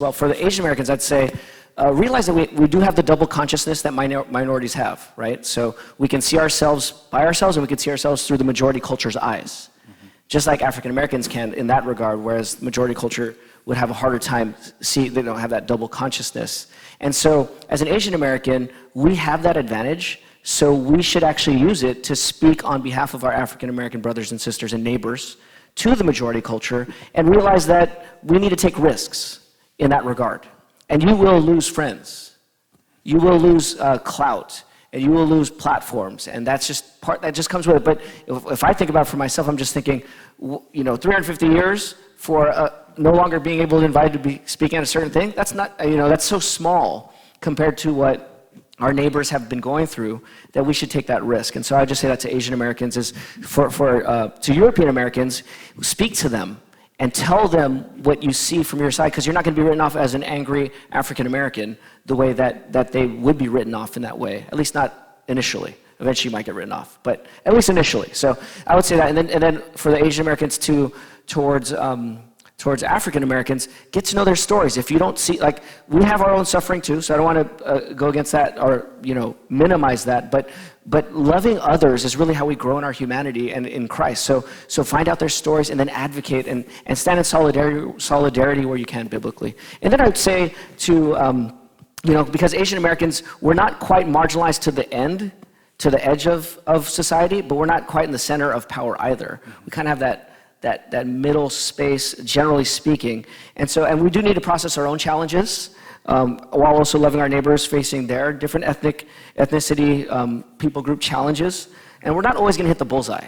Well, for the Asian Americans, I'd say realize that we do have the double consciousness that minorities have, right? So we can see ourselves by ourselves, and we can see ourselves through the majority culture's eyes. Just like African Americans can in that regard, whereas majority culture would have a harder time they don't have that double consciousness. And so as an Asian American, we have that advantage, so we should actually use it to speak on behalf of our African American brothers and sisters and neighbors to the majority culture and realize that we need to take risks in that regard. And you will lose friends. You will lose clout. And you will lose platforms, and that's just that just comes with it. But if I think about it for myself, I'm just thinking, 350 years for no longer being able to invite to be speaking at a certain thing, that's not, that's so small compared to what our neighbors have been going through, that we should take that risk. And so I just say that to Asian Americans is to European Americans, speak to them and tell them what you see from your side, because you're not going to be written off as an angry African American the way that they would be written off in that way, at least not initially. Eventually you might get written off, but at least initially. So I would say that, and then for the Asian Americans towards African Americans, get to know their stories. If you don't see, like, we have our own suffering too, so I don't want to go against that or minimize that, but loving others is really how we grow in our humanity and in Christ. So find out their stories and then advocate and stand in solidarity where you can biblically. And then I'd say to because Asian Americans, we're not quite marginalized to the edge of society, but we're not quite in the center of power either. We kind of have that middle space, generally speaking. And we do need to process our own challenges while also loving our neighbors, facing their different ethnicity, people group challenges. And we're not always going to hit the bullseye.